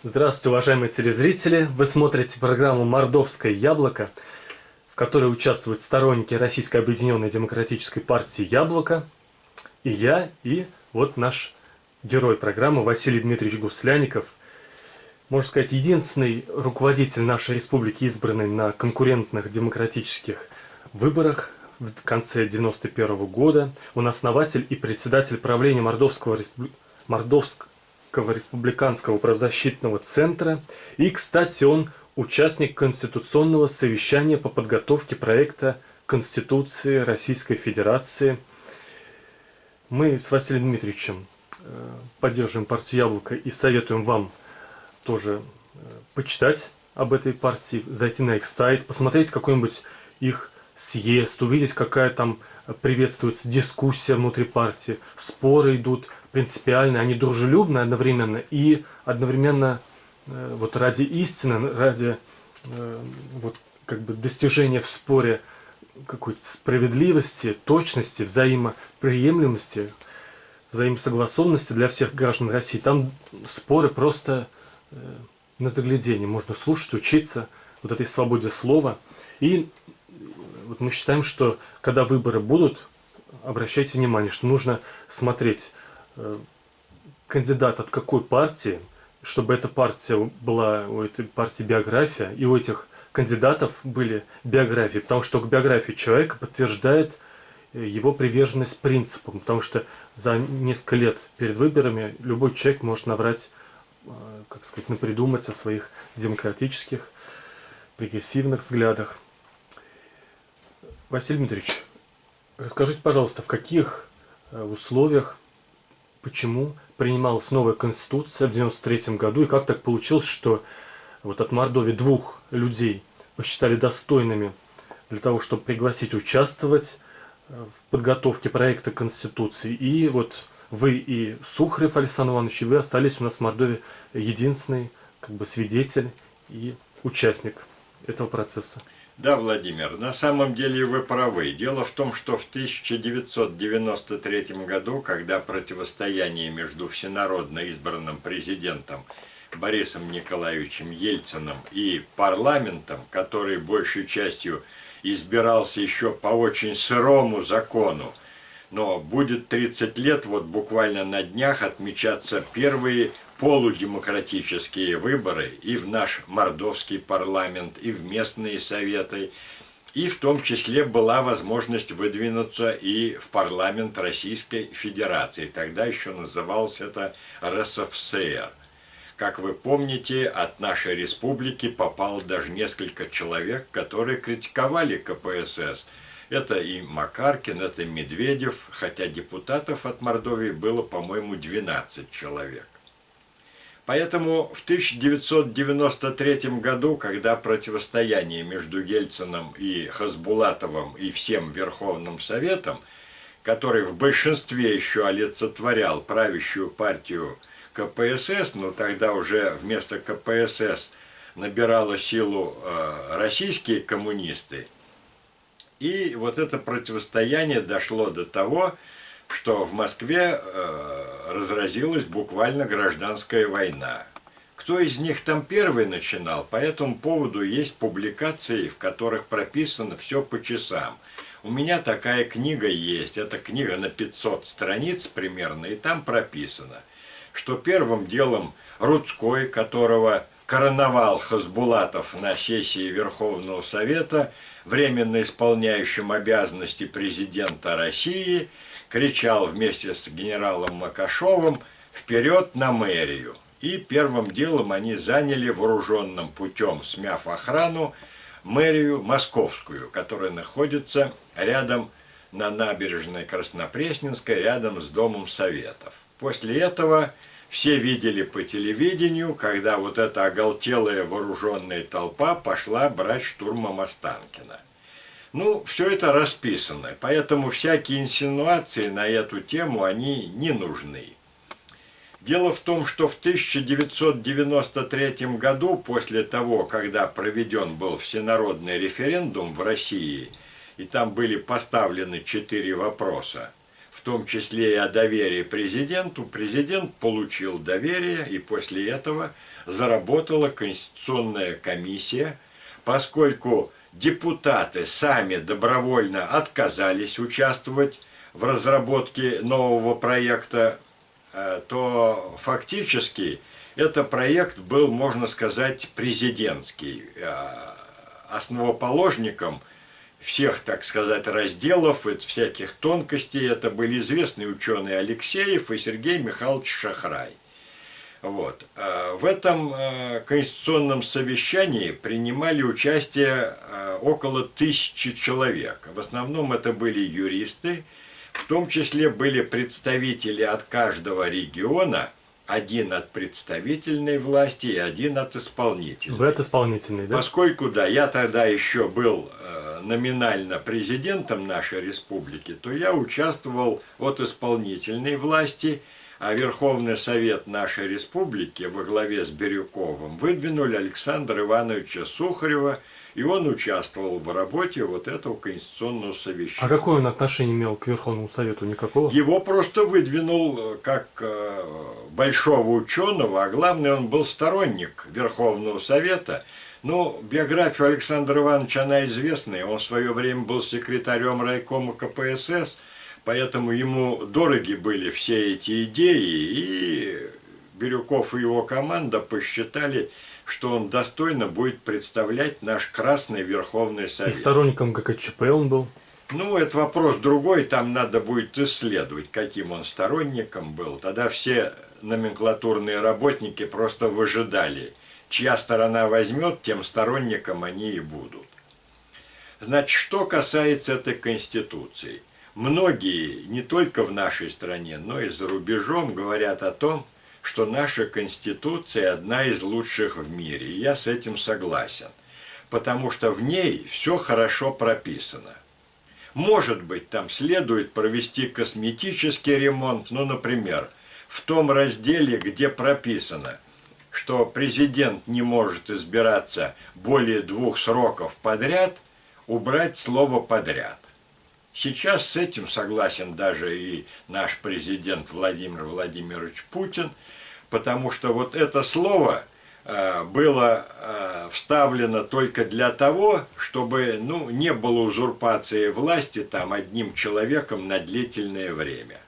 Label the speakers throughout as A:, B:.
A: Здравствуйте, уважаемые телезрители! Вы смотрите программу «Мордовское яблоко», в которой участвуют сторонники Российской Объединенной Демократической партии «Яблоко», и я, и вот наш герой программы Василий Дмитриевич Гусляников. Можно сказать, единственный руководитель нашей республики, избранный на конкурентных демократических выборах в конце 1991 года. Он основатель и председатель правления Мордовского республиканского правозащитного центра. И, кстати, он участник Конституционного совещания по подготовке проекта Конституции Российской Федерации. Мы с Василием Дмитриевичем поддерживаем партию «Яблоко» и советуем вам тоже почитать об этой партии, зайти на их сайт, посмотреть какой-нибудь их съезд, увидеть, какая там приветствуется дискуссия внутри партии, споры идут принципиальные, они дружелюбны одновременно и одновременно вот ради истины, ради вот как бы достижения в споре какой-то справедливости, точности, взаимоприемлемости, взаимосогласованности для всех граждан России. Там споры просто на загляденье. Можно слушать, учиться вот этой свободе слова. И вот мы считаем, что когда выборы будут, обращайте внимание, что нужно смотреть кандидат от какой партии, чтобы эта партия была, у этой партии биография, и у этих кандидатов были биографии, потому что биография человека подтверждает его приверженность принципам, потому что за несколько лет перед выборами любой человек может наврать, как сказать, напридумать о своих демократических, прогрессивных взглядах. Василий Дмитриевич, расскажите, пожалуйста, в каких условиях, почему принималась новая конституция в 1993 году, и как так получилось, что вот от Мордовии двух людей посчитали достойными для того, чтобы пригласить участвовать в подготовке проекта Конституции. И вот вы и Сухарев Александр Иванович, и вы остались у нас в Мордовии единственный как бы свидетель и участник этого процесса.
B: Да, Владимир, на самом деле вы правы. Дело в том, что в 1993 году, когда противостояние между всенародно избранным президентом Борисом Николаевичем Ельциным и парламентом, который большей частью избирался еще по очень сырому закону, но будет 30 лет, вот буквально на днях отмечаться первые полудемократические выборы и в наш мордовский парламент, и в местные советы, и в том числе была возможность выдвинуться и в парламент Российской Федерации. Тогда еще назывался это РСФСР. Как вы помните, от нашей республики попало даже несколько человек, которые критиковали КПСС. Это и Макаркин, это Медведев, хотя депутатов от Мордовии было, по-моему, 12 человек. Поэтому в 1993 году, когда противостояние между Ельциным и Хасбулатовым и всем Верховным Советом, который в большинстве еще олицетворял правящую партию КПСС, но тогда уже вместо КПСС набирало силу российские коммунисты, и вот это противостояние дошло до того, что в Москве разразилась буквально гражданская война. Кто из них там первый начинал, по этому поводу есть публикации, в которых прописано все по часам. У меня такая книга есть, эта книга на 500 страниц примерно, и там прописано, что первым делом Рудской, которого короновал Хасбулатов на сессии Верховного Совета, временно исполняющим обязанности президента России, кричал вместе с генералом Макашовым «Вперед на мэрию!». И первым делом они заняли вооруженным путем, смяв охрану, мэрию Московскую, которая находится рядом на набережной Краснопресненской, рядом с Домом Советов. После этого все видели по телевидению, когда вот эта оголтелая вооруженная толпа пошла брать штурмом Останкино. Ну, все это расписано, поэтому всякие инсинуации на эту тему, они не нужны. Дело в том, что в 1993 году, после того, когда проведен был всенародный референдум в России, и там были поставлены 4 вопроса, в том числе и о доверии президенту, президент получил доверие, и после этого заработала Конституционная комиссия, поскольку депутаты сами добровольно отказались участвовать в разработке нового проекта, то фактически этот проект был, можно сказать, президентский. Основоположником всех, так сказать, разделов, всяких тонкостей, это были известные ученые Алексеев и Сергей Михайлович Шахрай. Вот. В этом конституционном совещании принимали участие около 1000 человек. В основном это были юристы, в том числе были представители от каждого региона, один от представительной власти и один от исполнительной.
A: Вы от исполнительной, да?
B: Поскольку, да, я тогда еще был номинально президентом нашей республики, то я участвовал от исполнительной власти, а Верховный Совет нашей республики во главе с Бирюковым выдвинули Александра Ивановича Сухарева, и он участвовал в работе вот этого конституционного совещания.
A: А какое он отношение имел к Верховному Совету? Никакого?
B: Его просто выдвинул как большого ученого, а главное, он был сторонник Верховного Совета. Ну, биография Александра Ивановича, она известная. Он в свое время был секретарем райкома КПСС, поэтому ему дороги были все эти идеи, и Бирюков и его команда посчитали, что он достойно будет представлять наш Красный Верховный Совет.
A: И сторонником ГКЧП он был?
B: Ну, это вопрос другой, там надо будет исследовать, каким он сторонником был. Тогда все номенклатурные работники просто выжидали. Чья сторона возьмет, тем сторонником они и будут. Значит, что касается этой Конституции. Многие, не только в нашей стране, но и за рубежом, говорят о том, что наша Конституция одна из лучших в мире. И я с этим согласен. Потому что в ней все хорошо прописано. Может быть, там следует провести косметический ремонт, ну, например, в том разделе, где прописано, что президент не может избираться более 2 сроков подряд, убрать слово «подряд». Сейчас с этим согласен даже и наш президент Владимир Владимирович Путин, потому что вот это слово было вставлено только для того, чтобы не было узурпации власти там одним человеком на длительное время.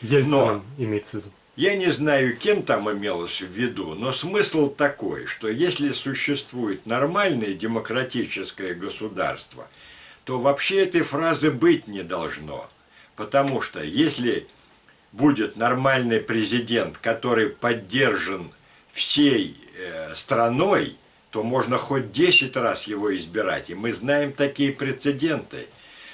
A: Ельцином имеется в виду.
B: Я не знаю, кем там имелось в виду, но смысл такой, что если существует нормальное демократическое государство, то вообще этой фразы быть не должно. Потому что если будет нормальный президент, который поддержан всей страной, то можно хоть 10 раз его избирать. И мы знаем такие прецеденты.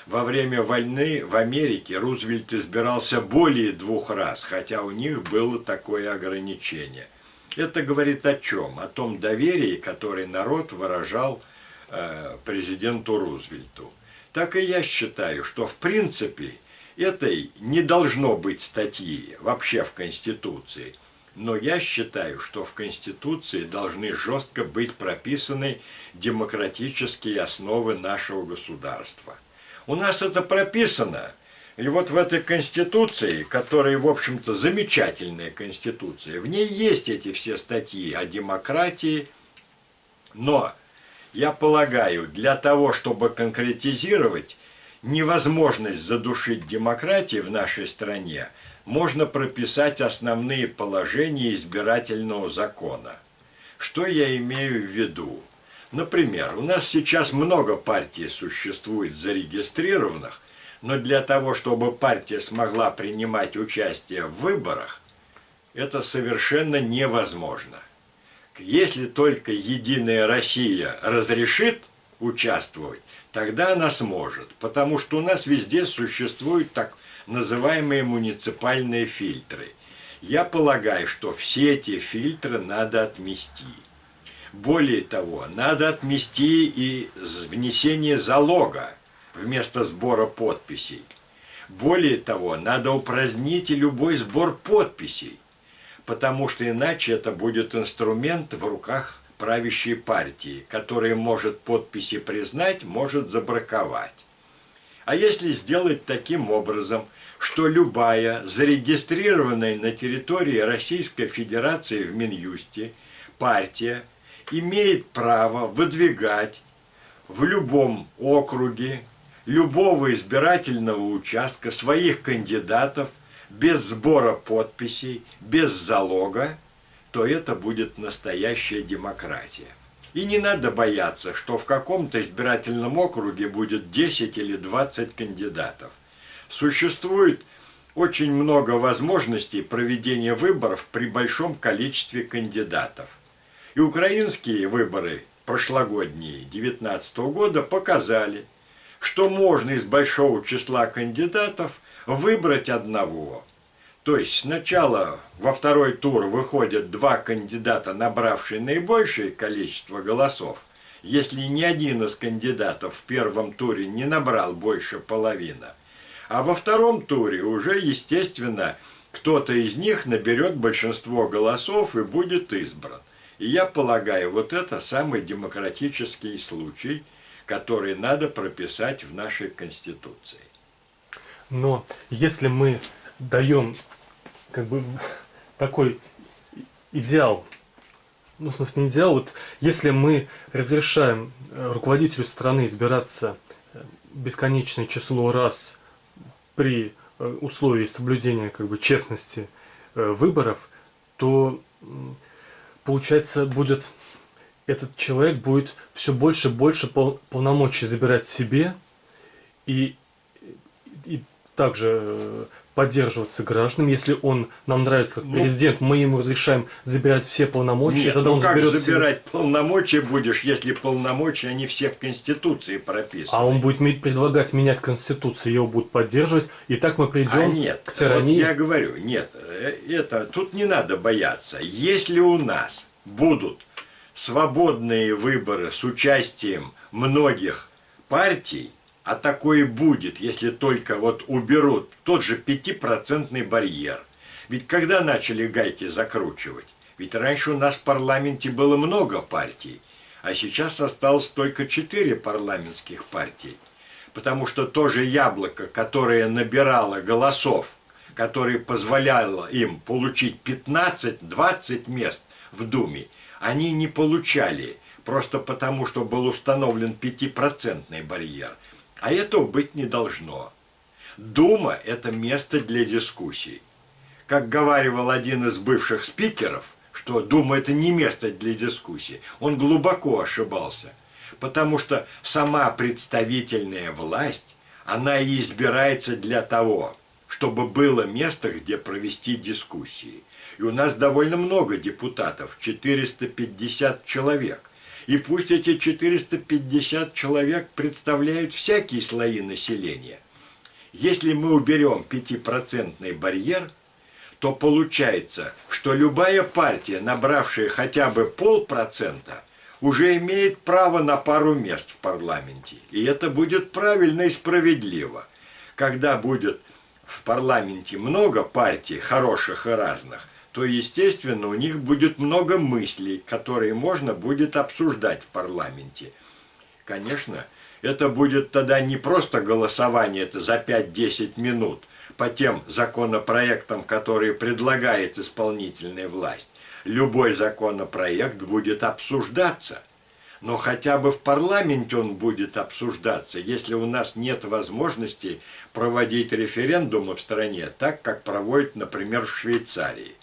B: Во время войны в Америке Рузвельт избирался более 2 раз, хотя у них было такое ограничение. Это говорит о чем? О том доверии, которое народ выражал президенту Рузвельту. Так и я считаю, что в принципе этой не должно быть статьи вообще в Конституции. Но я считаю, что в Конституции должны жестко быть прописаны демократические основы нашего государства. У нас это прописано. И вот в этой Конституции, которая, в общем-то, замечательная Конституция, в ней есть эти все статьи о демократии. Но, я полагаю, для того, чтобы конкретизировать невозможность задушить демократию в нашей стране, можно прописать основные положения избирательного закона. Что я имею в виду? Например, у нас сейчас много партий существует зарегистрированных, но для того, чтобы партия смогла принимать участие в выборах, это совершенно невозможно. Если только Единая Россия разрешит участвовать, тогда она сможет, потому что у нас везде существуют так называемые муниципальные фильтры. Я полагаю, что все эти фильтры надо отмести. Более того, надо отмести и внесение залога вместо сбора подписей. Более того, надо упразднить и любой сбор подписей, потому что иначе это будет инструмент в руках правящей партии, которая может подписи признать, может забраковать. А если сделать таким образом, что любая зарегистрированная на территории Российской Федерации в Минюсте партия имеет право выдвигать в любом округе любого избирательного участка своих кандидатов без сбора подписей, без залога, то это будет настоящая демократия. И не надо бояться, что в каком-то избирательном округе будет 10 или 20 кандидатов. Существует очень много возможностей проведения выборов при большом количестве кандидатов. И украинские выборы прошлогодние 2019 года показали, что можно из большого числа кандидатов выбрать одного. То есть сначала во второй тур выходят два кандидата, набравшие наибольшее количество голосов. Если ни один из кандидатов в первом туре не набрал больше половины, а во втором туре уже, естественно, кто-то из них наберет большинство голосов и будет избран. И я полагаю, вот это самый демократический случай, который надо прописать в нашей Конституции.
A: Но если мы даем как бы такой идеал, ну, в смысле, не идеал, вот если мы разрешаем руководителю страны избираться бесконечное число раз при условии соблюдения как бы честности выборов, то получается этот человек будет все больше и больше полномочий забирать себе и также поддерживаться гражданам. Если он нам нравится как президент, мы ему разрешаем забирать все полномочия.
B: Нет,
A: тогда он
B: как
A: заберет
B: забирать полномочия будешь, если полномочия они все в Конституции прописаны?
A: А он будет предлагать менять Конституцию, его будут поддерживать, и так мы придем к тирании.
B: Вот я говорю, нет, тут не надо бояться. Если у нас будут свободные выборы с участием многих партий, а такое будет, если только вот уберут тот же 5% барьер. Ведь когда начали гайки закручивать? Ведь раньше у нас в парламенте было много партий, а сейчас осталось только 4 парламентских партий. Потому что то же яблоко, которое набирало голосов, которое позволяло им получить 15-20 мест в Думе, они не получали, просто потому что был установлен 5% барьер. А этого быть не должно. Дума – это место для дискуссий. Как говаривал один из бывших спикеров, что Дума – это не место для дискуссий, он глубоко ошибался. Потому что сама представительная власть, она и избирается для того, чтобы было место, где провести дискуссии. И у нас довольно много депутатов, 450 человек. И пусть эти 450 человек представляют всякие слои населения. Если мы уберем 5% барьер, то получается, что любая партия, набравшая хотя бы 0,5%, уже имеет право на пару мест в парламенте. И это будет правильно и справедливо. Когда будет в парламенте много партий, хороших и разных, то, естественно, у них будет много мыслей, которые можно будет обсуждать в парламенте. Конечно, это будет тогда не просто голосование это за 5-10 минут по тем законопроектам, которые предлагает исполнительная власть. Любой законопроект будет обсуждаться. Но хотя бы в парламенте он будет обсуждаться, если у нас нет возможности проводить референдумы в стране, так как проводят, например, в Швейцарии.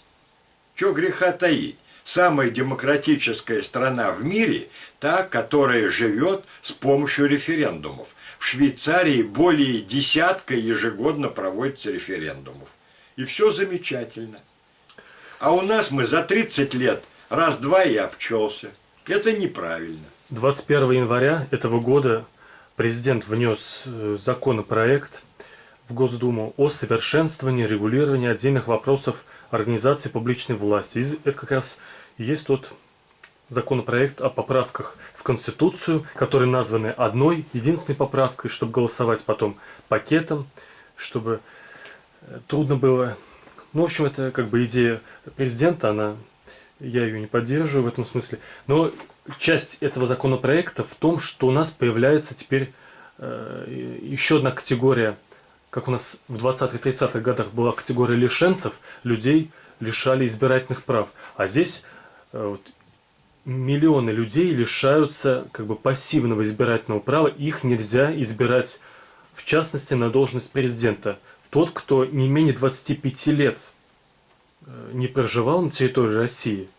B: Чего греха таить? Самая демократическая страна в мире – та, которая живет с помощью референдумов. В Швейцарии более десятка ежегодно проводится референдумов. И все замечательно. А у нас мы за 30 лет раз-два и обчелся. Это неправильно.
A: 21 января этого года президент внес законопроект в Госдуму о совершенствовании регулирования отдельных вопросов организации публичной власти. И это как раз и есть тот законопроект о поправках в Конституцию, которые названы одной, единственной поправкой, чтобы голосовать потом пакетом, чтобы трудно было. Ну, в общем, это как бы идея президента, я ее не поддерживаю в этом смысле. Но часть этого законопроекта в том, что у нас появляется теперь еще одна категория как у нас в 20-30-х годах была категория лишенцев, людей лишали избирательных прав. А здесь вот, миллионы людей лишаются как бы пассивного избирательного права, их нельзя избирать, в частности, на должность президента. Тот, кто не менее 25 лет не проживал на территории России,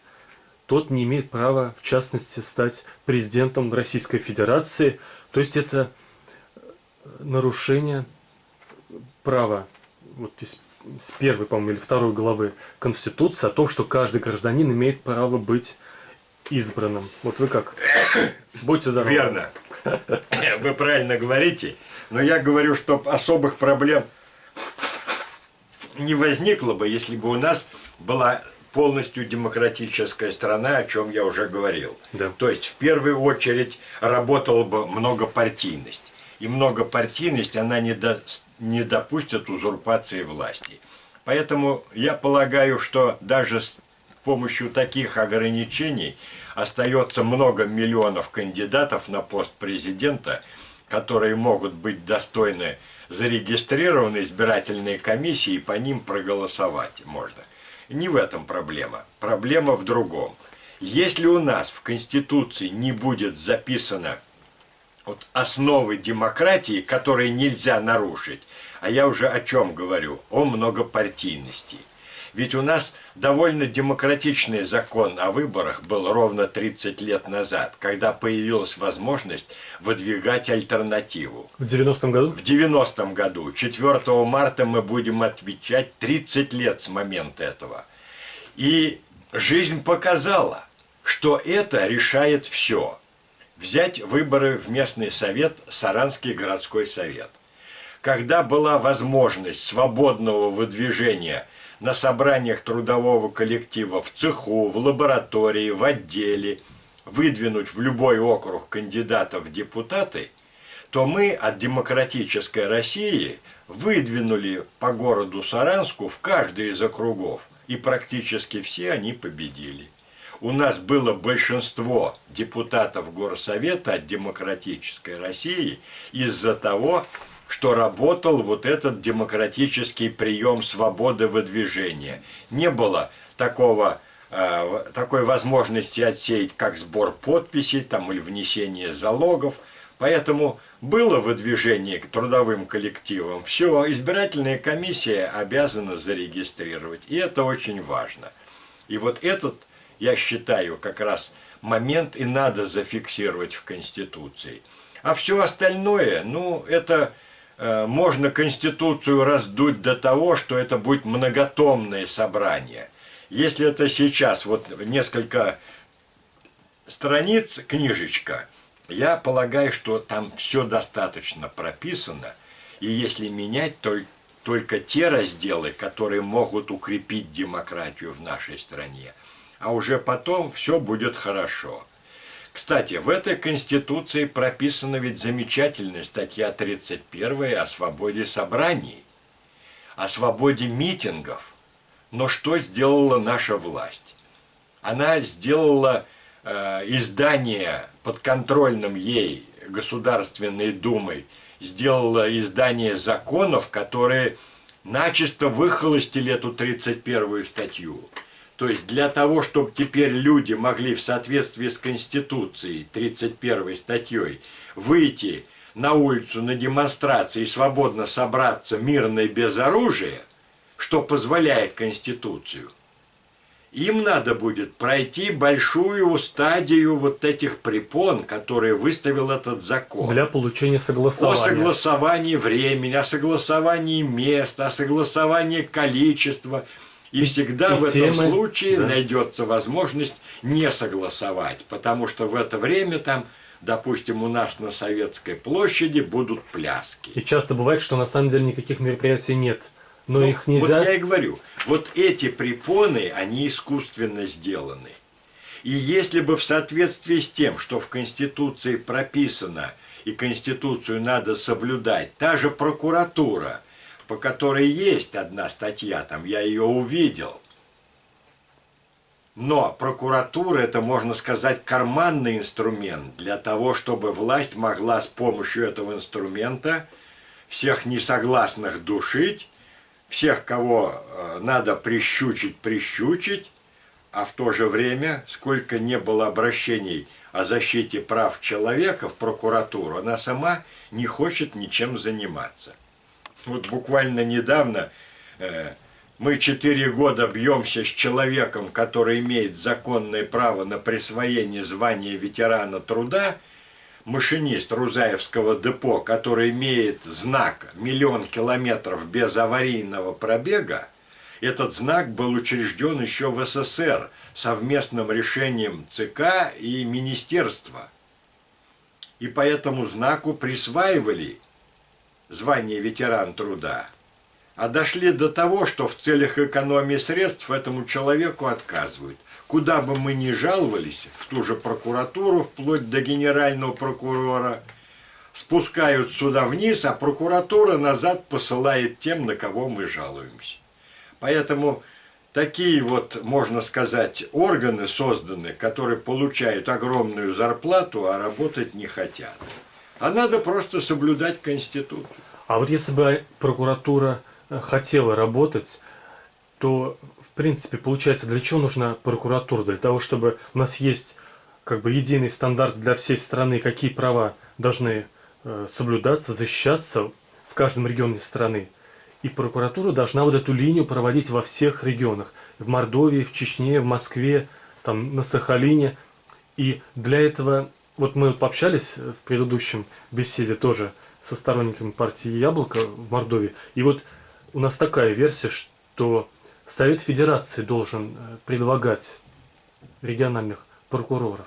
A: тот не имеет права, в частности, стать президентом Российской Федерации. То есть это нарушение права вот с первой, по-моему, или второй главы Конституции о том, что каждый гражданин имеет право быть избранным. Вот вы как? Будьте здоровы.
B: Верно. Вы правильно говорите. Но я говорю, что особых проблем не возникло бы, если бы у нас была полностью демократическая страна, о чем я уже говорил.
A: Да.
B: То есть, в первую очередь, работала бы многопартийность. И многопартийность, она не допустит узурпации власти. Поэтому я полагаю, что даже с помощью таких ограничений остается много миллионов кандидатов на пост президента, которые могут быть достойны зарегистрированы избирательные комиссии, и по ним проголосовать можно. Не в этом проблема. Проблема в другом. Если у нас в Конституции не будет записано вот основы демократии, которые нельзя нарушить, а я уже о чем говорю? О многопартийности. Ведь у нас довольно демократичный закон о выборах был ровно 30 лет назад, когда появилась возможность выдвигать альтернативу.
A: В 90-м году?
B: В 90-м году. 4 марта мы будем отмечать 30 лет с момента этого. И жизнь показала, что это решает все. Взять выборы в местный совет, Саранский городской совет. Когда была возможность свободного выдвижения на собраниях трудового коллектива в цеху, в лаборатории, в отделе, выдвинуть в любой округ кандидатов в депутаты, то мы от демократической России выдвинули по городу Саранску в каждый из округов, и практически все они победили. У нас было большинство депутатов Горсовета от демократической России из-за того, что работал вот этот демократический прием свободы выдвижения. Не было такой возможности отсеять, как сбор подписей там, или внесение залогов. Поэтому было выдвижение к трудовым коллективам. Все, избирательная комиссия обязана зарегистрировать. И это очень важно. И вот этот, я считаю, как раз момент и надо зафиксировать в Конституции. А все остальное, ну, это... Можно Конституцию раздуть до того, что это будет многотомное собрание. Если это сейчас вот несколько страниц, книжечка, я полагаю, что там все достаточно прописано. И если менять только те разделы, которые могут укрепить демократию в нашей стране, а уже потом все будет хорошо. Кстати, в этой Конституции прописана ведь замечательная статья 31 о свободе собраний, о свободе митингов. Но что сделала наша власть? Она сделала издание подконтрольным ей Государственной Думой, сделала издание законов, которые начисто выхолостили эту 31-ю статью. То есть для того, чтобы теперь люди могли в соответствии с Конституцией, 31 статьей, выйти на улицу на демонстрации и свободно собраться мирно и без оружия, что позволяет Конституцию, им надо будет пройти большую стадию вот этих препон, которые выставил этот закон.
A: Для получения согласования.
B: О согласовании времени, о согласовании места, о согласовании количества. И всегда в этом случае найдется возможность не согласовать, потому что в это время там, допустим, у нас на Советской площади будут пляски.
A: И часто бывает, что на самом деле никаких мероприятий нет, но их нельзя...
B: Вот я и говорю, вот эти препоны, они искусственно сделаны. И если бы в соответствии с тем, что в Конституции прописано, и Конституцию надо соблюдать, та же прокуратура, по которой есть одна статья, там я ее увидел. Но прокуратура – это, можно сказать, карманный инструмент для того, чтобы власть могла с помощью этого инструмента всех несогласных душить, всех, кого надо прищучить, прищучить, а в то же время, сколько не было обращений о защите прав человека в прокуратуру, она сама не хочет ничем заниматься. Вот буквально недавно мы 4 года бьемся с человеком, который имеет законное право на присвоение звания ветерана труда, машинист Рузаевского депо, который имеет знак 1 000 000 километров без аварийного пробега. Этот знак был учрежден еще в СССР совместным решением ЦК и министерства. И по этому знаку присваивали звание ветеран труда. А дошли до того, что в целях экономии средств этому человеку отказывают. Куда бы мы ни жаловались, в ту же прокуратуру, вплоть до генерального прокурора, спускают сюда вниз, а прокуратура назад посылает тем, на кого мы жалуемся. Поэтому такие вот, можно сказать, органы созданы, которые получают огромную зарплату, а работать не хотят. А надо просто соблюдать Конституцию.
A: А вот если бы прокуратура хотела работать, то, в принципе, получается, для чего нужна прокуратура? Для того, чтобы у нас есть как бы единый стандарт для всей страны, какие права должны соблюдаться, защищаться в каждом регионе страны. И прокуратура должна вот эту линию проводить во всех регионах. В Мордовии, в Чечне, в Москве, там, на Сахалине. И для этого, вот мы пообщались в предыдущем беседе тоже со сторонниками партии «Яблоко» в Мордовии. И вот у нас такая версия, что Совет Федерации должен предлагать региональных прокуроров.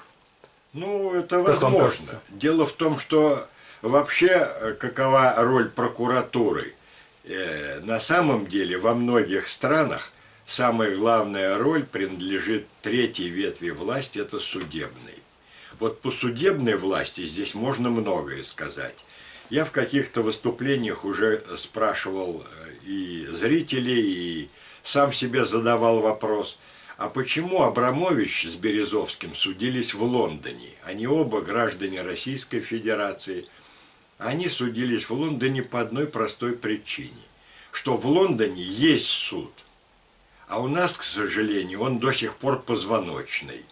B: Ну, это
A: Как вам
B: возможно.
A: кажется?
B: Дело в том, что вообще какова роль прокуратуры? На самом деле во многих странах самая главная роль принадлежит третьей ветви власти, это судебной. Вот по судебной власти здесь можно многое сказать. Я в каких-то выступлениях уже спрашивал и зрителей, и сам себе задавал вопрос, а почему Абрамович с Березовским судились в Лондоне? Они оба граждане Российской Федерации. Они судились в Лондоне по одной простой причине, что в Лондоне есть суд, а у нас, к сожалению, он до сих пор позвоночный.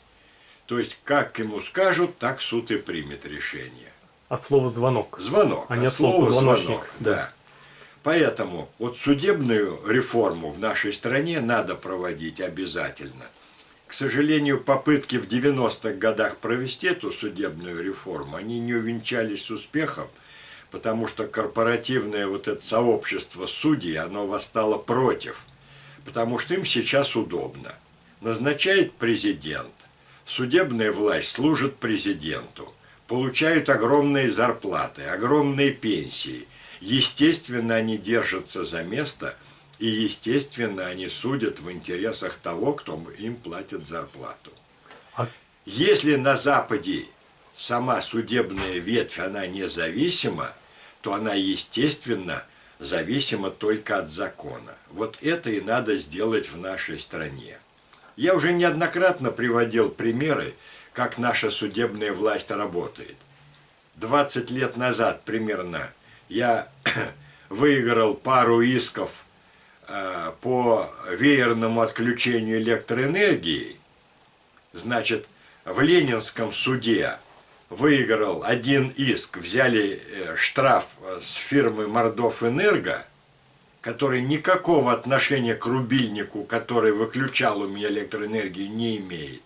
B: То есть, как ему скажут, так суд и примет решение.
A: От слова «звонок».
B: Звонок,
A: А не
B: от
A: от слова
B: слова
A: «звоночник».
B: звонок,
A: Да.
B: да. Поэтому вот судебную реформу в нашей стране надо проводить обязательно. К сожалению, попытки в 90-х годах провести эту судебную реформу, они не увенчались успехом, потому что корпоративное вот это сообщество судей, оно восстало против, потому что им сейчас удобно. Назначает президент, судебная власть служит президенту, получают огромные зарплаты, огромные пенсии. Естественно, они держатся за место, и, естественно, они судят в интересах того, кто им платит зарплату. Если на Западе сама судебная ветвь, она независима, то она, естественно, зависима только от закона. Вот это и надо сделать в нашей стране. Я уже неоднократно приводил примеры, как наша судебная власть работает. 20 лет назад примерно я выиграл пару исков по веерному отключению электроэнергии. Значит, в Ленинском суде выиграл один иск, взяли штраф с фирмы Мордовэнерго, который никакого отношения к рубильнику, который выключал у меня электроэнергию, не имеет.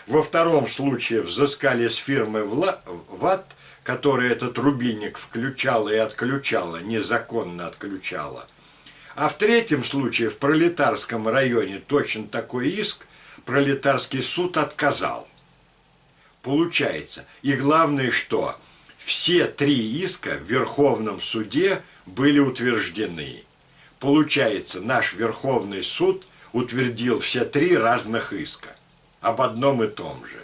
B: Во втором случае взыскали с фирмы ВАТ, которая этот рубильник включала и отключала, незаконно отключала. А в третьем случае, в Пролетарском районе, точно такой иск, Пролетарский суд отказал. Получается. И главное, что все 3 иска в Верховном суде были утверждены. Получается, наш Верховный суд утвердил все 3 разных иска об одном и том же.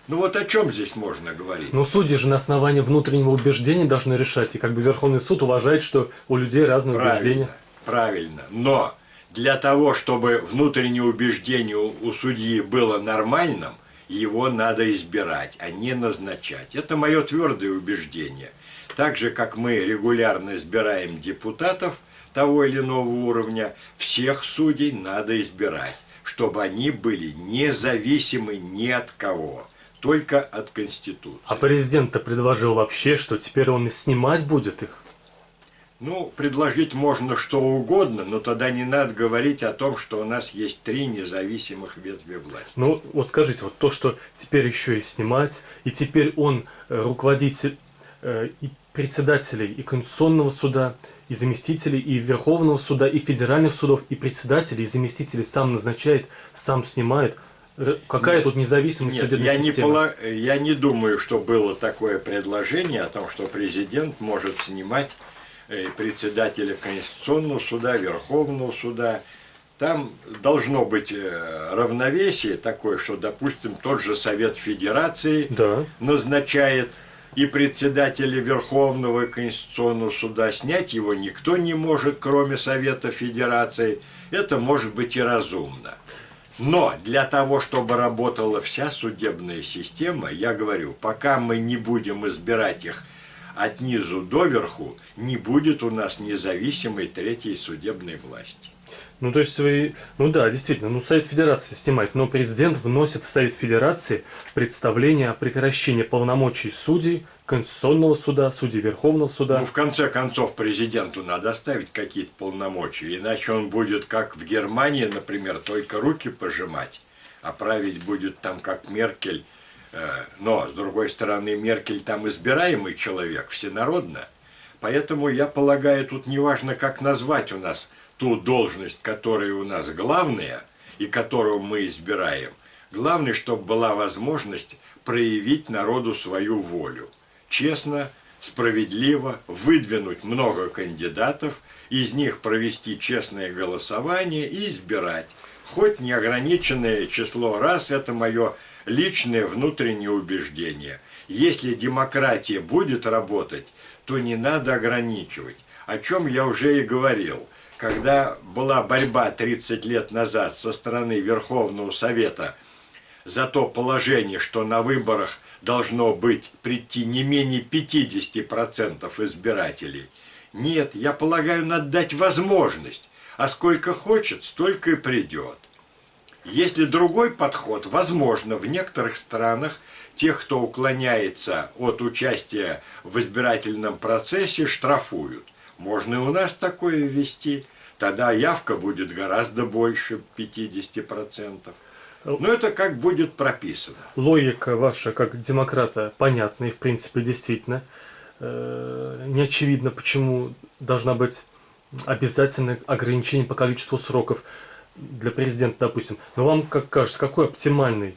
B: Ну вот о чем здесь можно говорить?
A: Но судьи же на основании внутреннего убеждения должны решать. И как бы Верховный суд уважает, что у людей разные убеждения.
B: Правильно. Но для того, чтобы внутреннее убеждение у судьи было нормальным, его надо избирать, а не назначать. Это мое твердое убеждение. Так же, как мы регулярно избираем депутатов того или иного уровня, всех судей надо избирать, чтобы они были независимы ни от кого, только от Конституции.
A: А президент-то предложил вообще, что теперь он и снимать будет их.
B: Ну, предложить можно что угодно, но тогда не надо говорить о том, что у нас есть 3 независимых ветви власти.
A: Ну, вот скажите, вот то, что теперь еще и снимать, и теперь он руководитель и председателей и Конституционного суда, и заместителей, и Верховного суда, и федеральных судов, и председателей, и заместителей сам назначает, сам снимает. Какая тут независимость судебной системы?
B: Я не думаю, что было такое предложение о том, что президент может снимать председателя Конституционного суда, Верховного суда. Там должно быть равновесие такое, что, допустим, тот же Совет Федерации назначает и председателя Верховного и Конституционного суда. Снять его никто не может, кроме Совета Федерации. Это может быть и разумно. Но для того, чтобы работала вся судебная система, я говорю, пока мы не будем избирать их от низу до верху, не будет у нас независимой третьей судебной власти.
A: Ну, то есть вы... Ну да, действительно, ну Совет Федерации снимает, но президент вносит в Совет Федерации представление о прекращении полномочий судей Конституционного суда, судей Верховного суда.
B: Ну, в конце концов, президенту надо оставить какие-то полномочия, иначе он будет, как в Германии, например, только руки пожимать, а править будет там, как Меркель. Но, с другой стороны, Меркель там избираемый человек, всенародно. Поэтому, я полагаю, тут не важно, как назвать у нас ту должность, которая у нас главная и которую мы избираем. Главное, чтобы была возможность проявить народу свою волю. Честно, справедливо выдвинуть много кандидатов, из них провести честное голосование и избирать. Хоть неограниченное число раз, это мое личное внутреннее убеждение. Если демократия будет работать, то не надо ограничивать. О чем я уже и говорил. Когда была борьба 30 лет назад со стороны Верховного Совета за то положение, что на выборах должно прийти не менее 50% избирателей. Нет, я полагаю, надо дать возможность. А сколько хочет, столько и придет. Если другой подход, возможно, в некоторых странах тех, кто уклоняется от участия в избирательном процессе, штрафуют. Можно и у нас такое ввести. Тогда явка будет гораздо больше 50%. Но это как будет прописано.
A: Логика ваша, как демократа, понятна и, в принципе, действительно. Не очевидно, почему должна быть обязательное ограничение по количеству сроков для президента, допустим. Но вам, как кажется, какой оптимальный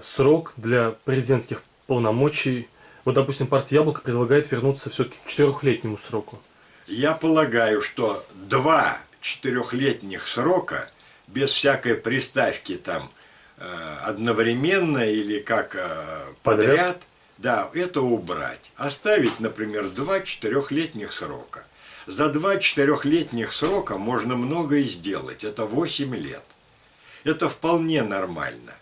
A: срок для президентских полномочий? Вот, допустим, партия «Яблоко» предлагает вернуться все-таки к 4-летнему сроку.
B: Я полагаю, что 2 4-летних срока, без всякой приставки там одновременно или как подряд, да, это убрать. Оставить, например, 2 4-летних срока. За 2 4-летних срока можно многое сделать. Это 8 лет. Это вполне нормально.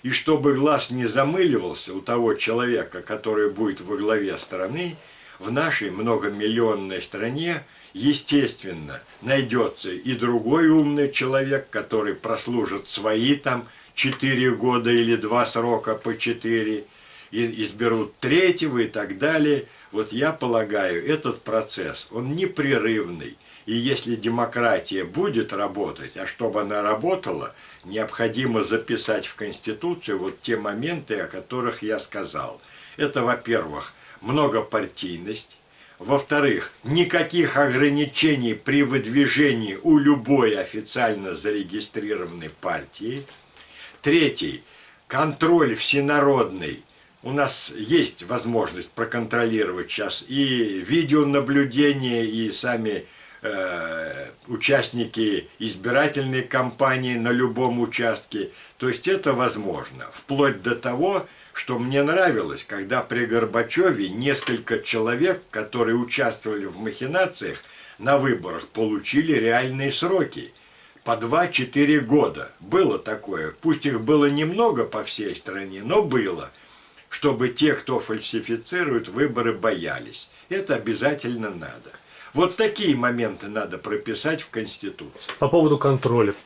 B: И чтобы глаз не замыливался у того человека, который будет во главе страны, в нашей многомиллионной стране, естественно, найдется и другой умный человек, который прослужит свои там 4 года или 2 срока по 4, и изберут 3-го и так далее. Вот я полагаю, этот процесс, он непрерывный. И если демократия будет работать, а чтобы она работала, необходимо записать в Конституцию вот те моменты, о которых я сказал. Это, во-первых, многопартийность. Во-вторых, никаких ограничений при выдвижении у любой официально зарегистрированной партии. Третий, контроль всенародный. У нас есть возможность проконтролировать сейчас и видеонаблюдение, и сами участники избирательной кампании на любом участке. То есть это возможно. Вплоть до того, что мне нравилось, когда при Горбачеве несколько человек, которые участвовали в махинациях на выборах, получили реальные сроки. По 2-4 года. Было такое. Пусть их было немного по всей стране, но было. чтобы те, кто фальсифицирует выборы, боялись. Это обязательно надо. Вот такие моменты надо прописать в Конституции.
A: По поводу контролев.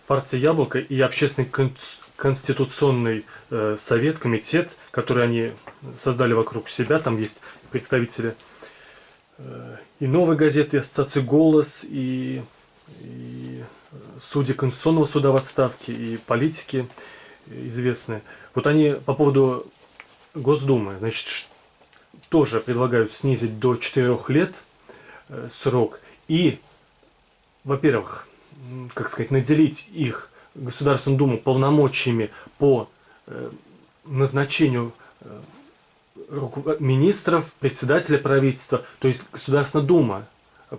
A: Партия «Яблоко» и Общественный конституционный совет, комитет, который они создали вокруг себя, там есть представители и «Новой газеты», и ассоциации «Голос», и судьи Конституционного суда в отставке, и политики известные. Вот они по поводу Госдумы, значит, тоже предлагают снизить до 4 лет срок и, во-первых, как сказать, наделить их, Государственную Думу, полномочиями по назначению министров, председателя правительства. То есть Государственная Дума,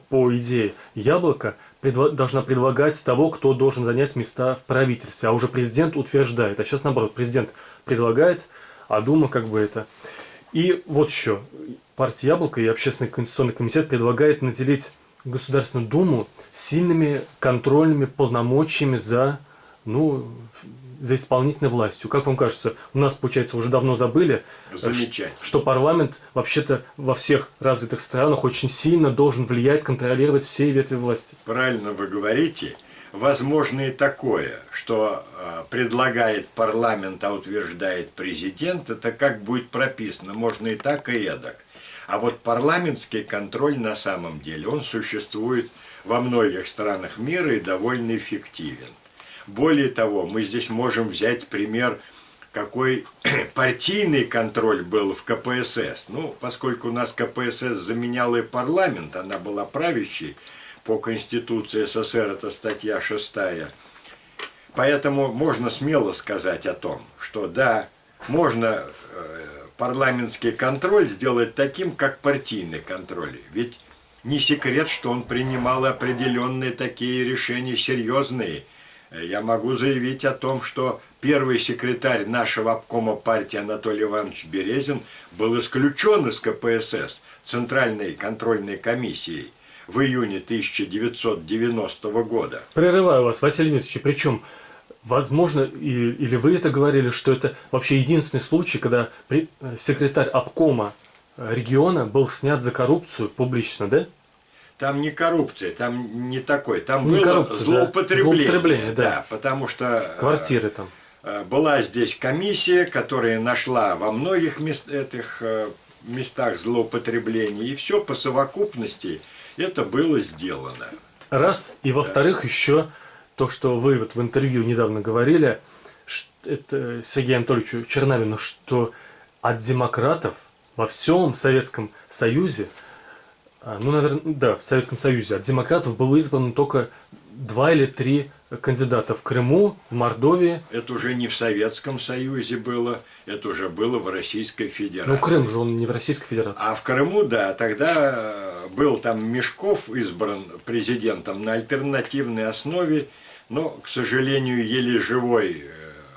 A: по идее «Яблоко», должна предлагать того, кто должен занять места в правительстве, а уже президент утверждает. А сейчас наоборот, президент предлагает, а Дума как бы это. И вот еще, партия «Яблоко» и Общественный конституционный комитет предлагает наделить Государственную Думу сильными контрольными полномочиями за исполнительной властью. Как вам кажется, у нас, получается, уже давно забыли, что парламент вообще-то во всех развитых странах очень сильно должен влиять, контролировать все ветви власти.
B: Правильно вы говорите. Возможно и такое, что предлагает парламент, а утверждает президент, это как будет прописано, можно и так, и эдак. А вот парламентский контроль на самом деле, он существует во многих странах мира и довольно эффективен. Более того, мы здесь можем взять пример, какой партийный контроль был в КПСС. Ну, поскольку у нас КПСС заменяла и парламент, она была правящей, по Конституции СССР, это статья 6. Поэтому можно смело сказать о том, что да, можно парламентский контроль сделать таким, как партийный контроль. Ведь не секрет, что он принимал определенные такие решения серьезные. Я могу заявить о том, что первый секретарь нашего обкома партии Анатолий Иванович Березин был исключен из КПСС, Центральной контрольной комиссией, в июне 1990 года.
A: Прерываю вас, Василий Дмитриевич, причем, возможно, или вы это говорили, что это вообще единственный случай, когда секретарь обкома региона был снят за коррупцию публично, да?
B: Там не коррупция, там не такой, там
A: не
B: было злоупотребление,
A: да,
B: потому что
A: квартиры там.
B: Была здесь комиссия, которая нашла во многих местах злоупотребления, и все по совокупности это было сделано.
A: Раз, и во-вторых, еще то, что вы вот в интервью недавно говорили, это Сергею Анатольевичу Чернавину, что от демократов во всем Советском Союзе, в Советском Союзе от демократов было избрано только 2 или 3 кандидата в Крыму, в Мордовии.
B: Это уже не в Советском Союзе было, это уже было в Российской Федерации.
A: Крым же он не в Российской Федерации.
B: А в Крыму, да, тогда был там Мешков избран президентом на альтернативной основе, но, к сожалению, еле живой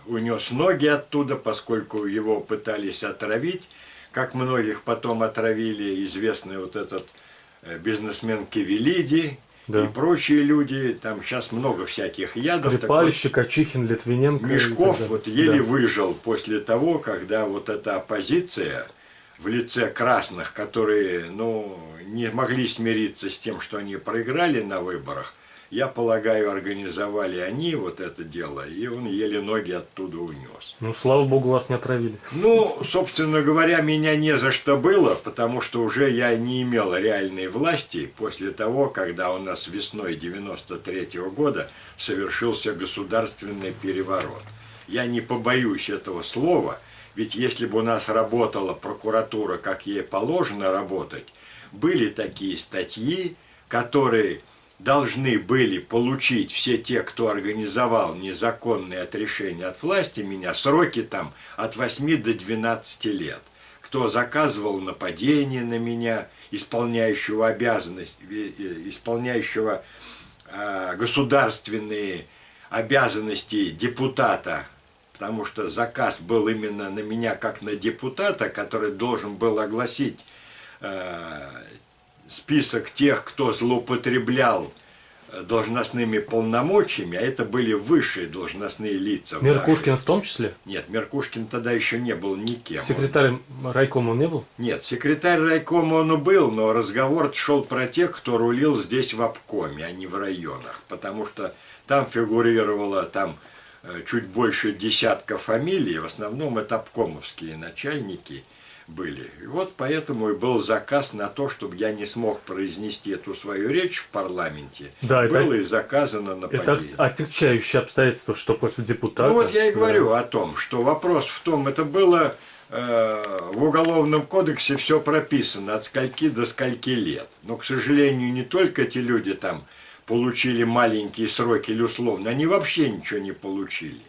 B: унес ноги оттуда, поскольку его пытались отравить, как многих потом отравили, известный вот этот бизнесмен Кивелиди. Да. И прочие люди, там сейчас много всяких ядов.
A: Скрипаль, Щекочихин, Литвиненко.
B: Мешков вот еле выжил после того, когда вот эта оппозиция в лице красных, которые не могли смириться с тем, что они проиграли на выборах, я полагаю, организовали они вот это дело, и он еле ноги оттуда унес.
A: Слава богу, вас не отравили.
B: Собственно говоря, меня не за что было, потому что уже я не имел реальной власти после того, когда у нас весной 93-го года совершился государственный переворот. Я не побоюсь этого слова, ведь если бы у нас работала прокуратура, как ей положено работать, были такие статьи, которые должны были получить все те, кто организовал незаконные отрешения от власти меня, сроки там от 8 до 12 лет. Кто заказывал нападение на меня, исполняющего государственные обязанности депутата, потому что заказ был именно на меня как на депутата, который должен был огласить список тех, кто злоупотреблял должностными полномочиями, а это были высшие должностные лица.
A: Меркушкин в том числе?
B: Нет, Меркушкин тогда еще не был никем.
A: Секретарь райкома он не был?
B: Нет, секретарь райкома он и был, но разговор шел про тех, кто рулил здесь в обкоме, а не в районах. Потому что там фигурировало чуть больше десятка фамилий, в основном это обкомовские начальники были. И вот поэтому и был заказ на то, чтобы я не смог произнести эту свою речь в парламенте.
A: Да,
B: было и заказано нападение.
A: Это отягчающее обстоятельство, что против депутата.
B: Ну вот я и говорю о том, что вопрос в том, это было в Уголовном кодексе все прописано, от скольки до скольки лет. Но, к сожалению, не только эти люди там получили маленькие сроки или условно, они вообще ничего не получили.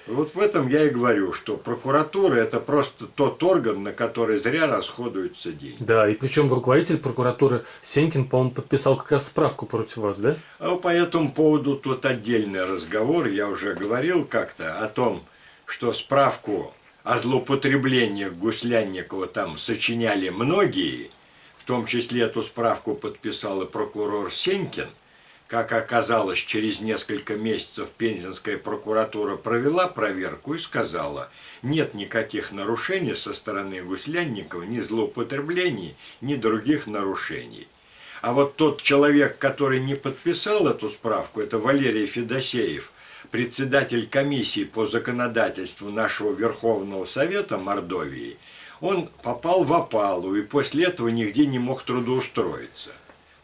B: Вот в этом я и говорю, что прокуратура – это просто тот орган, на который зря расходуются деньги.
A: Да, и причем руководитель прокуратуры Сенькин, по-моему, подписал как раз справку против вас, да?
B: А по этому поводу тут отдельный разговор. Я уже говорил как-то о том, что справку о злоупотреблениях Гуслянникова там сочиняли многие, в том числе эту справку подписал и прокурор Сенькин. Как оказалось, через несколько месяцев Пензенская прокуратура провела проверку и сказала, нет никаких нарушений со стороны Гуслянникова, ни злоупотреблений, ни других нарушений. А вот тот человек, который не подписал эту справку, это Валерий Федосеев, председатель комиссии по законодательству нашего Верховного Совета Мордовии, он попал в опалу и после этого нигде не мог трудоустроиться.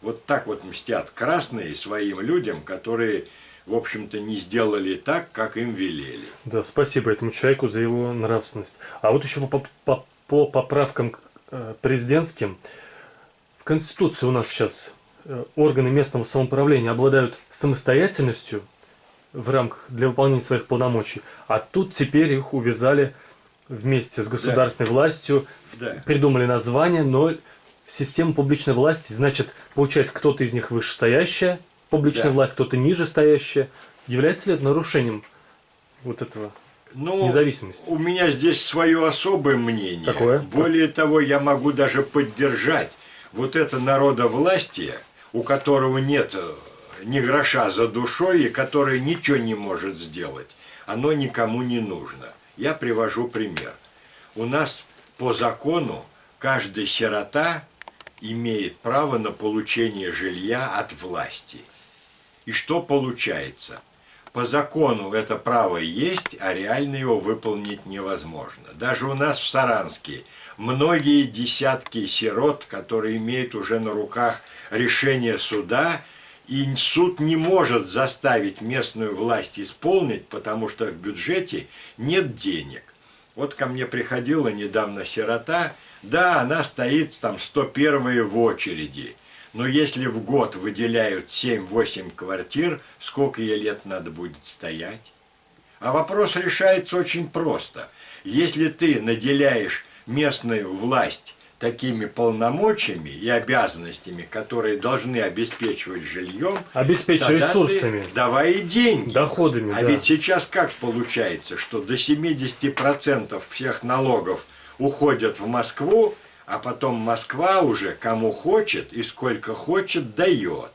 B: Вот так вот мстят красные своим людям, которые, в общем-то, не сделали так, как им велели.
A: Да, спасибо этому человеку за его нравственность. А вот еще по поправкам президентским. В Конституции у нас сейчас органы местного самоуправления обладают самостоятельностью в рамках для выполнения своих полномочий, а тут теперь их увязали вместе с государственной властью, придумали название, но система публичной власти, значит, получается, кто-то из них вышестоящая публичная власть, кто-то нижестоящая. Является ли это нарушением вот этого независимости?
B: У меня здесь свое особое мнение.
A: Какое?
B: Более того, я могу даже поддержать вот это народовластие, у которого нет ни гроша за душой и которое ничего не может сделать. Оно никому не нужно. Я привожу пример. У нас по закону каждый сирота имеет право на получение жилья от власти. И что получается? По закону это право есть, а реально его выполнить невозможно. Даже у нас в Саранске многие десятки сирот, которые имеют уже на руках решение суда, и суд не может заставить местную власть исполнить, потому что в бюджете нет денег. Вот ко мне приходила недавно сирота. Да, она стоит там 101-я в очереди, но если в год выделяют 7-8 квартир, сколько ей лет надо будет стоять? А вопрос решается очень просто. Если ты наделяешь местную власть такими полномочиями и обязанностями, которые должны обеспечивать жильем,
A: обеспечивать ресурсами,
B: давай и деньги,
A: доходами.
B: А ведь сейчас как получается, что до 70% всех налогов уходят в Москву, а потом Москва уже кому хочет и сколько хочет дает.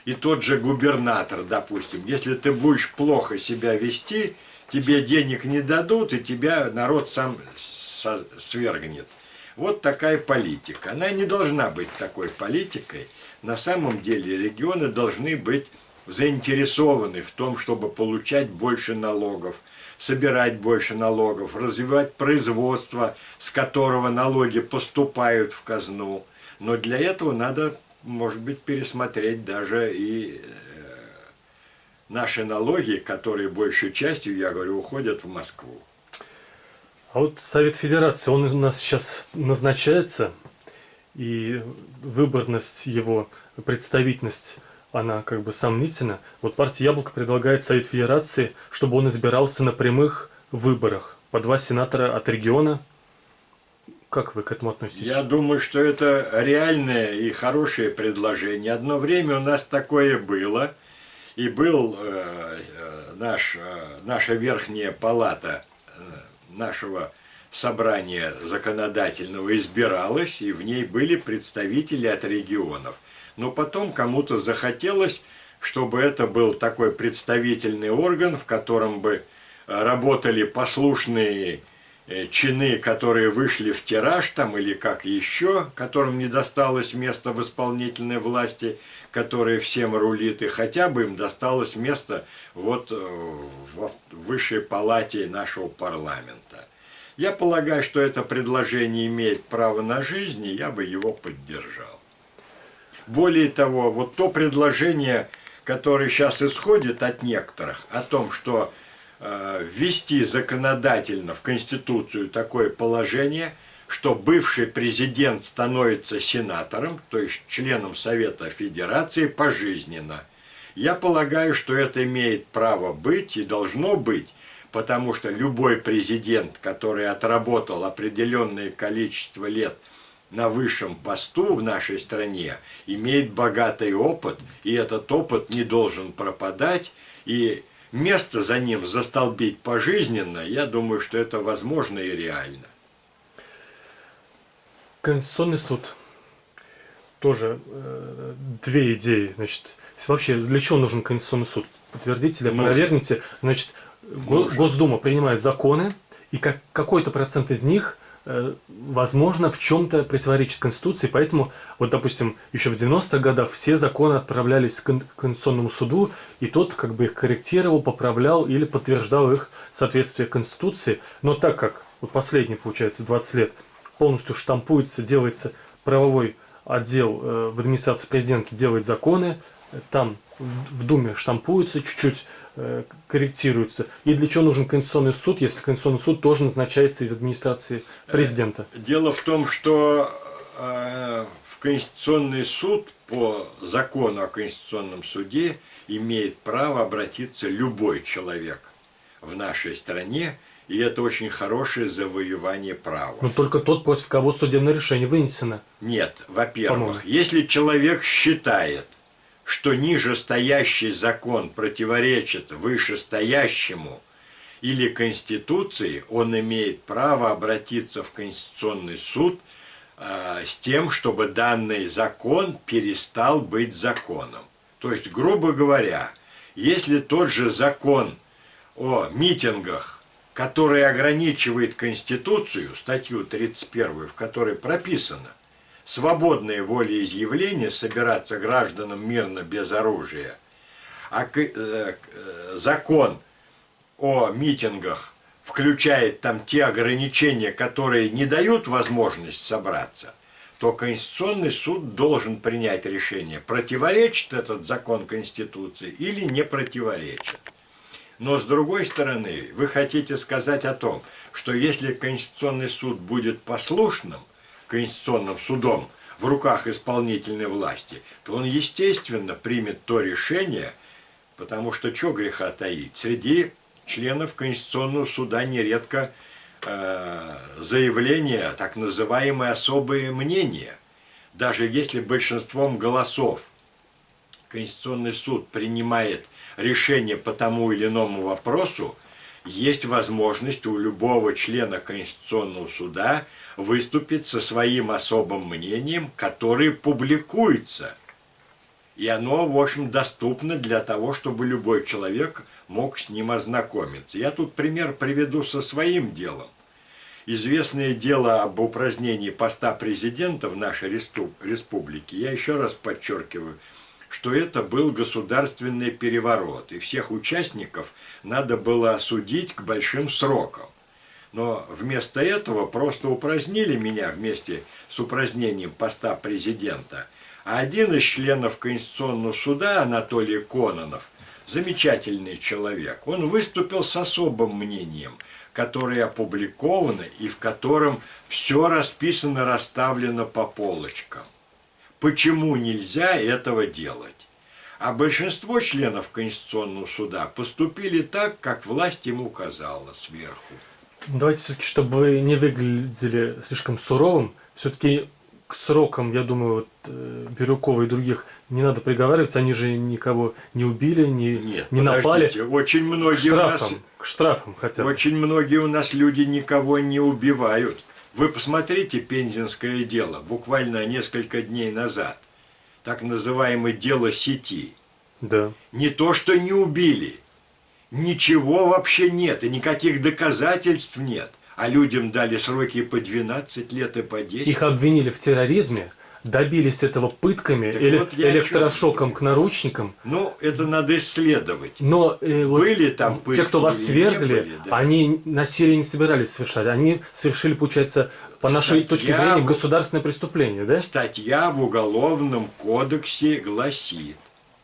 B: И тот же губернатор, допустим, если ты будешь плохо себя вести, тебе денег не дадут, и тебя народ сам свергнет. Вот такая политика. Она не должна быть такой политикой. На самом деле регионы должны быть заинтересованы в том, чтобы получать больше налогов, собирать больше налогов, развивать производство, с которого налоги поступают в казну. Но для этого надо, может быть, пересмотреть даже и наши налоги, которые большей частью, я говорю, уходят в Москву.
A: А вот Совет Федерации, он у нас сейчас назначается, и выборность его, представительность, она как бы сомнительна. Вот партия «Яблоко» предлагает Совет Федерации, чтобы он избирался на прямых выборах. По 2 сенатора от региона. Как вы к этому относитесь?
B: Я думаю, что это реальное и хорошее предложение. Одно время у нас такое было. И был наша верхняя палата нашего собрания законодательного избиралась, и в ней были представители от регионов. Но потом кому-то захотелось, чтобы это был такой представительный орган, в котором бы работали послушные чины, которые вышли в тираж там или как еще, которым не досталось места в исполнительной власти, которая всем рулит, и хотя бы им досталось место вот в высшей палате нашего парламента. Я полагаю, что это предложение имеет право на жизнь, и я бы его поддержал. Более того, вот то предложение, которое сейчас исходит от некоторых, о том, что ввести законодательно в Конституцию такое положение, что бывший президент становится сенатором, то есть членом Совета Федерации пожизненно. Я полагаю, что это имеет право быть и должно быть, потому что любой президент, который отработал определенное количество лет на высшем посту в нашей стране, имеет богатый опыт, и этот опыт не должен пропадать, и место за ним застолбить пожизненно, я думаю, что это возможно и реально.
A: Конституционный суд. Тоже две идеи. Значит, вообще для чего нужен Конституционный суд? Подтвердите или опровергните. Значит, Госдума принимает законы, и какой-то процент из них, возможно, в чем-то противоречит Конституции, поэтому, вот, допустим, еще в 90-х годах все законы отправлялись к Конституционному суду, и тот как бы их корректировал, поправлял или подтверждал их соответствие Конституции. Но так как вот последние, получается, 20 лет полностью штампуется, делается правовой отдел в администрации президента, делает законы, там в Думе штампуются, чуть-чуть корректируются. И для чего нужен Конституционный суд, если Конституционный суд тоже назначается из администрации президента?
B: Дело в том, что в Конституционный суд по закону о Конституционном суде имеет право обратиться любой человек в нашей стране, и это очень хорошее завоевание права.
A: Но только тот, против кого судебное решение вынесено.
B: Нет, во-первых, если человек считает, что нижестоящий закон противоречит вышестоящему или Конституции, он имеет право обратиться в Конституционный суд с тем, чтобы данный закон перестал быть законом. То есть, грубо говоря, если тот же закон о митингах, который ограничивает Конституцию, статью 31, в которой прописано свободное волеизъявление, собираться гражданам мирно без оружия, а закон о митингах включает там те ограничения, которые не дают возможность собраться, то Конституционный суд должен принять решение, противоречит этот закон Конституции или не противоречит. Но с другой стороны, вы хотите сказать о том, что если Конституционный суд будет послушным Конституционным судом в руках исполнительной власти, то он, естественно, примет то решение, потому что чего греха таить. Среди членов Конституционного суда нередко заявления, так называемые особые мнения. Даже если большинством голосов Конституционный суд принимает решение по тому или иному вопросу, есть возможность у любого члена Конституционного суда выступить со своим особым мнением, которое публикуется. И оно, в общем, доступно для того, чтобы любой человек мог с ним ознакомиться. Я тут пример приведу со своим делом. Известное дело об упразднении поста президента в нашей республике, я еще раз подчеркиваю, что это был государственный переворот, и всех участников надо было осудить к большим срокам. Но вместо этого просто упразднили меня вместе с упразднением поста президента. А один из членов Конституционного суда, Анатолий Кононов, замечательный человек, он выступил с особым мнением, которое опубликовано и в котором все расписано, расставлено по полочкам. Почему нельзя этого делать? А большинство членов Конституционного суда поступили так, как власть им указала сверху.
A: Давайте все-таки, чтобы вы не выглядели слишком суровым, все-таки к срокам, я думаю, вот, Бирюкова и других не надо приговариваться, они же никого не убили, не напали.
B: Очень многие
A: к штрафам хотя бы.
B: Очень многие у нас люди никого не убивают. Вы посмотрите Пензенское дело, буквально несколько дней назад. так называемое дело сети.
A: Да.
B: Не то, что не убили, ничего вообще нет, и никаких доказательств нет. А людям дали сроки по 12 лет и по 10.
A: Их обвинили в терроризме, добились этого пытками
B: Так
A: или
B: вот я о чём
A: электрошоком
B: говорю.
A: к наручникам.
B: Ну, это надо исследовать.
A: Но вот
B: Были там пытки
A: те, кто вас
B: или не
A: свергли,
B: были, да.
A: они насилие не собирались совершать. Они совершили, получается, по нашей точке
B: Статья
A: зрения,
B: в-
A: государственное преступление, да?
B: Статья в Уголовном кодексе гласит,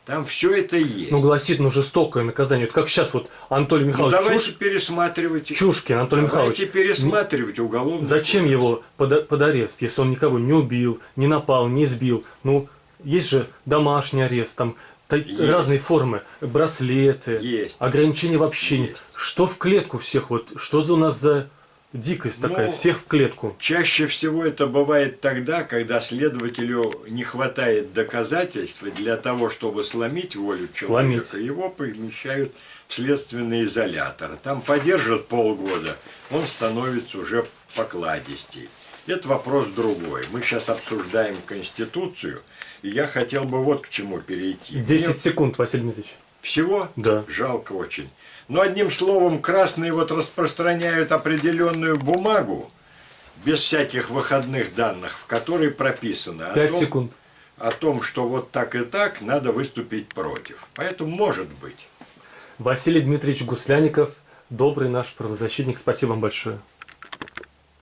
B: там все это есть.
A: Ну, гласит, ну, жестокое наказание. Вот как сейчас вот Анатолий
B: Ну,
A: Михайлович
B: давайте пересматривать.
A: Чушкин Анатолий Михайлович.
B: Давайте пересматривать уголовный
A: Зачем
B: кодекс.
A: его под арест, если он никого не убил, не напал, не избил? Ну, есть же домашний арест, там
B: Есть.
A: разные формы, браслеты,
B: Есть.
A: ограничения в общении.
B: Есть.
A: Что в клетку всех? Вот что за у нас за дикость такая?
B: Ну,
A: Всех в клетку.
B: Чаще всего это бывает тогда, когда следователю не хватает доказательств, и для того, чтобы сломить волю человека,
A: Сломить.
B: его помещают в следственный изолятор. Там подержат полгода, он становится уже покладистей. Это вопрос другой. Мы сейчас обсуждаем Конституцию, и я хотел бы вот к чему перейти.
A: 10
B: Мне
A: секунд, Василий Дмитриевич.
B: всего?
A: Да.
B: Жалко очень. Но одним словом, красные вот распространяют определенную бумагу, без всяких выходных данных, в которой прописано
A: 5 секунд.
B: о том, что вот так и так надо выступить против. Поэтому может быть.
A: Василий Дмитриевич Гусляников, добрый наш правозащитник. Спасибо вам большое.